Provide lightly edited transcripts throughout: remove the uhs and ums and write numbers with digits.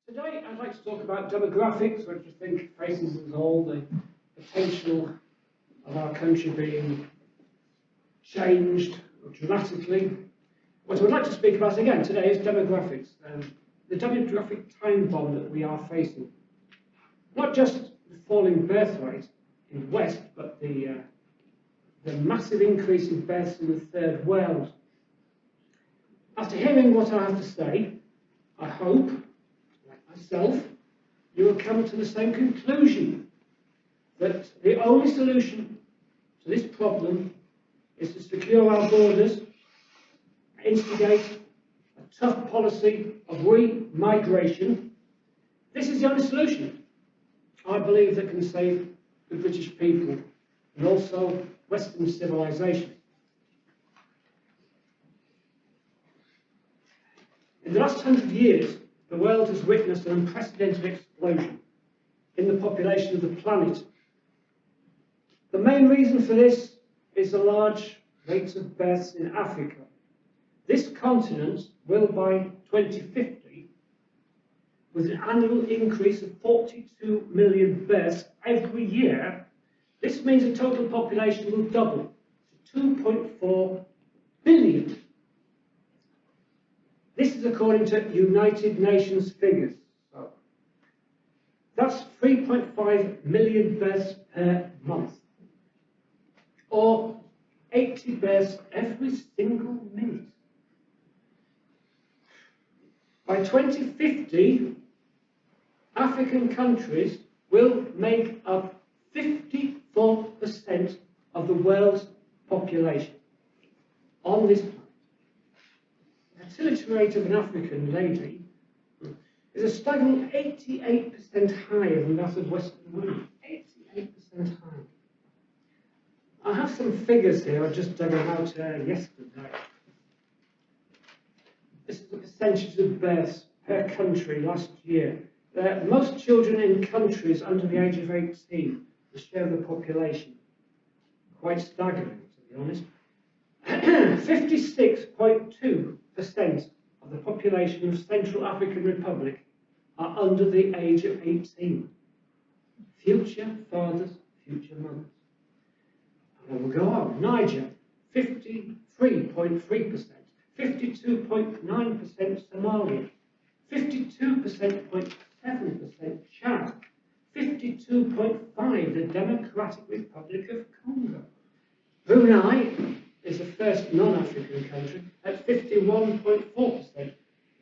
Today I'd like to talk about demographics, which I think faces us all, the potential of our country being changed dramatically. What I would like to speak about again today is demographics, the demographic time bomb that we are facing. Not just the falling birth rate in the West, but the massive increase in births in the third world. After hearing what I have to say, I hope, like myself, you will come to the same conclusion, that the only solution to this problem is to secure our borders, instigate a tough policy of re-migration. This is the only solution, I believe, that can save the British people and also Western civilization. In the last 100 years, the world has witnessed an unprecedented explosion in the population of the planet. The main reason for this is the large rates of births in Africa. This continent will, by 2050, with an annual increase of 42 million births every year, this means the total population will double to 2.4 billion. This is according to United Nations figures. So that's 3.5 million births per month, or 80 births every single minute. By 2050, African countries will make up 54% of the world's population on this planet. The fertility rate of an African lady is a staggering 88% higher than that of Western women. 88% higher. I have some figures here, I just dug them out yesterday. This is the percentage of births per country last year. Most children in countries under the age of 18, the share of the population, quite staggering to be honest. 56.2% of the population of Central African Republic are under the age of 18. Future fathers, future mothers. And we'll go on. Niger, 53.3%. 52.9% Somalia, 52.7% Chad, 52.5% the Democratic Republic of Congo. Brunei is the first non-African country at 51.4%,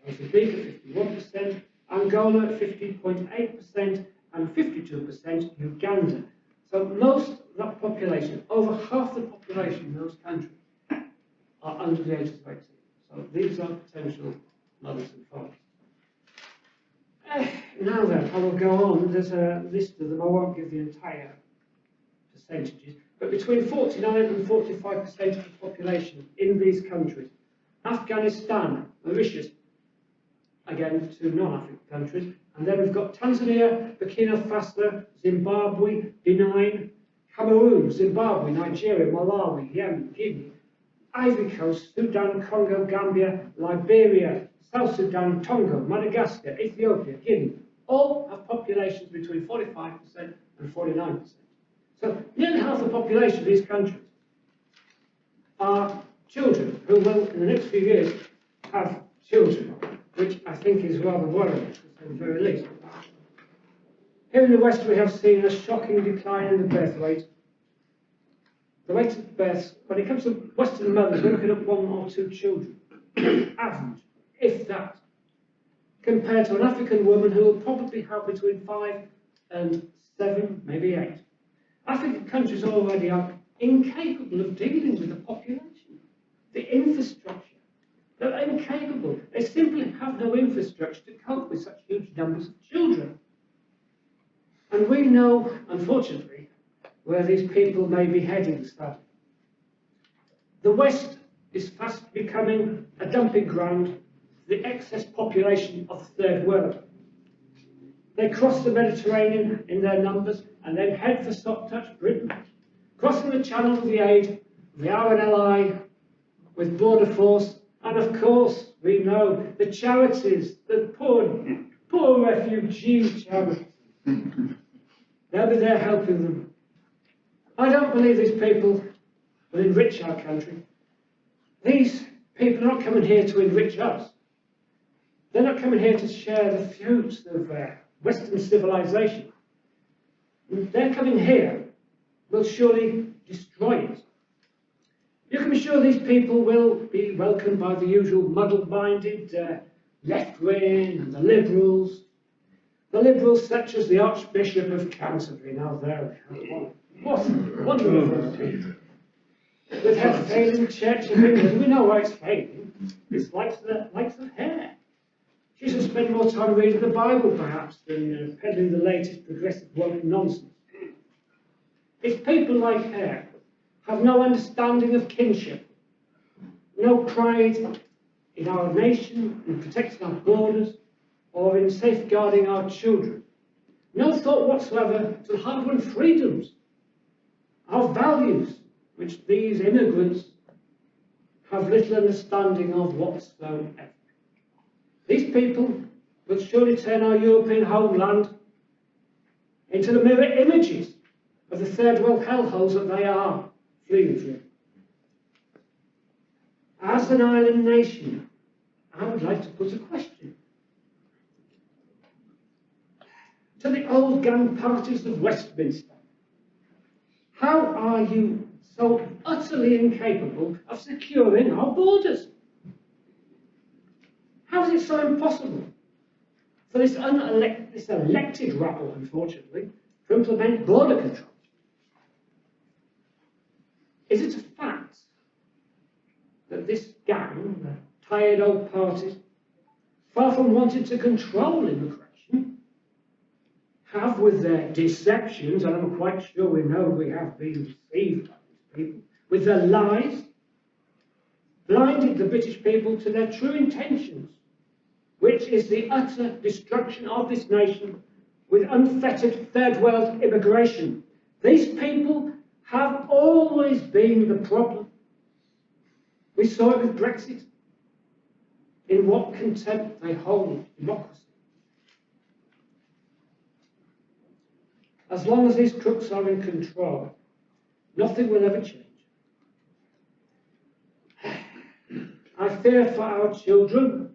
Mozambique at 51%, Angola at 50.8%, and 52% Uganda. So most of that population, over half the population in those countries, are under the age of 18. So these are potential mothers and fathers. Now then, I will go on. There's a list of them. I won't give the entire percentages, but between 49 and 45% of the population in these countries. Afghanistan, Mauritius, again, two non-African countries. And then we've got Tanzania, Burkina Faso, Zimbabwe, Benin, Cameroon, Zimbabwe, Nigeria, Malawi, Yemen, Guinea, Ivory Coast, Sudan, Congo, Gambia, Liberia, South Sudan, Tonga, Madagascar, Ethiopia, Guinea, all have populations between 45% and 49%. So nearly half the population of these countries are children who will, in the next few years, have children, which I think is rather worrying, to say the very least. Here in the West, we have seen a shocking decline in the birth rate. The rate of births, when it comes to Western mothers, we're looking at 1 or 2 children, average, if that, compared to an African woman who will probably have between 5 and 7, maybe 8. African countries already are incapable of dealing with the population, the infrastructure. They're incapable. They simply have no infrastructure to cope with such huge numbers of children. And we know, unfortunately, where these people may be heading, sadly. The West is fast becoming a dumping ground for the excess population of the third world. They cross the Mediterranean in their numbers and then head for soft-touch Britain, crossing the channel with the aid of the RNLI, with Border Force, and of course, we know the charities, the poor poor refugee charity. They'll be there helping them. I don't believe these people will enrich our country. These people are not coming here to enrich us. They're not coming here to share the fruits of Western civilization. They're coming here will surely destroy it. You can be sure these people will be welcomed by the usual muddle-minded left wing and the liberals. The liberals such as the Archbishop of Canterbury. Now there we have one. What wonderful people. With her failing Church of England, we know why it's failing. It's like the hair. She should spend more time reading the Bible, perhaps, than peddling the latest progressive woke nonsense. If people like her have no understanding of kinship, no pride in our nation, in protecting our borders, or in safeguarding our children, no thought whatsoever to the hard-won freedoms, our values, which these immigrants have little understanding of whatsoever. These people will surely turn our European homeland into the mirror images of the third world hellholes that they are fleeing from. As an island nation, I would like to put a question to the old gang parties of Westminster. How are you so utterly incapable of securing our borders? How is it so impossible for this elected rabble, unfortunately, to implement border control? Is it a fact that this gang, the tired old parties, far from wanting to control immigration, have with their deceptions, and I'm quite sure we know we have been deceived by these people, with their lies, blinded the British people to their true intentions, which is the utter destruction of this nation with unfettered third world immigration. These people have always been the problem. We saw it with Brexit, in what contempt they hold democracy. As long as these crooks are in control, nothing will ever change. I fear for our children.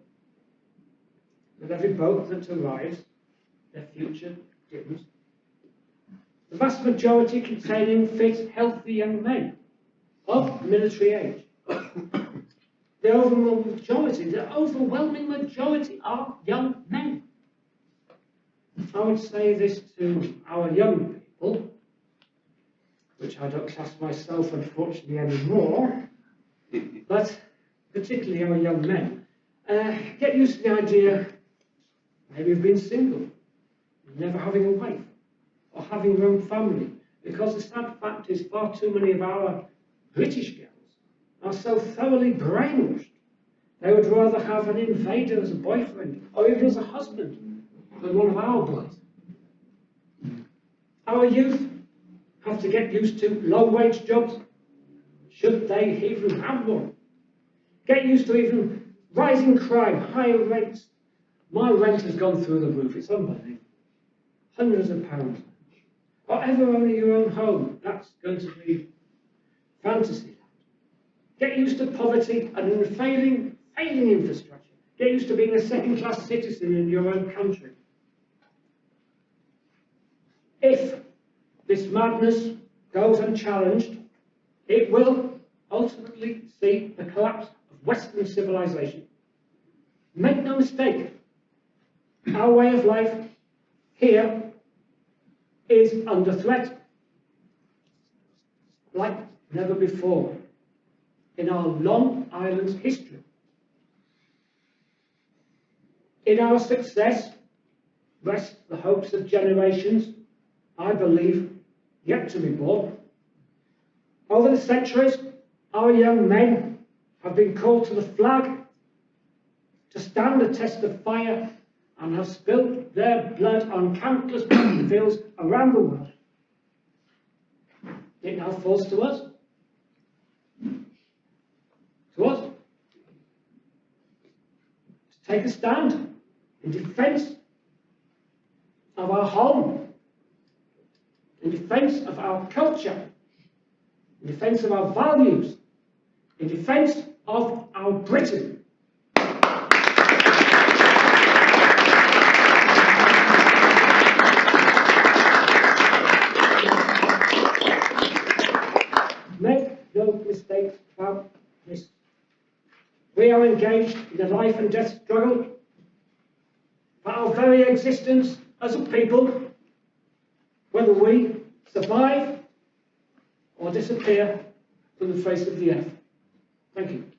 With every boat that arrives, their future dims. The vast majority containing fit, healthy young men of military age. The overwhelming majority are young men. I would say this to our young people, which I don't class myself unfortunately anymore, but particularly our young men. Get used to the idea, maybe you've been single, never having a wife, or having your own family, because the sad fact is far too many of our British girls are so thoroughly brainwashed, they would rather have an invader as a boyfriend, or even as a husband, than one of our boys. Our youth have to get used to low-wage jobs, should they even have one. Get used to even rising crime, higher rates. My rent has gone through the roof, it's unbelievable. Hundreds of pounds. Or ever owning your own home, that's going to be fantasy. Get used to poverty and failing infrastructure. Get used to being a second-class citizen in your own country. If this madness goes unchallenged, it will ultimately see the collapse of Western civilization. Make no mistake, our way of life here is under threat like never before in our long island's history. In our success rest the hopes of generations, I believe, yet to be born. Over the centuries, our young men have been called to the flag to stand the test of fire and have spilled their blood on countless battlefields around the world. It now falls to us. To us. To take a stand in defense of our home, in defence of our culture, in defence of our values, in defence of our Britain. Make no mistake about this. We are engaged in a life and death struggle for our very existence as a people, whether we survive or disappear from the face of the earth. Thank you.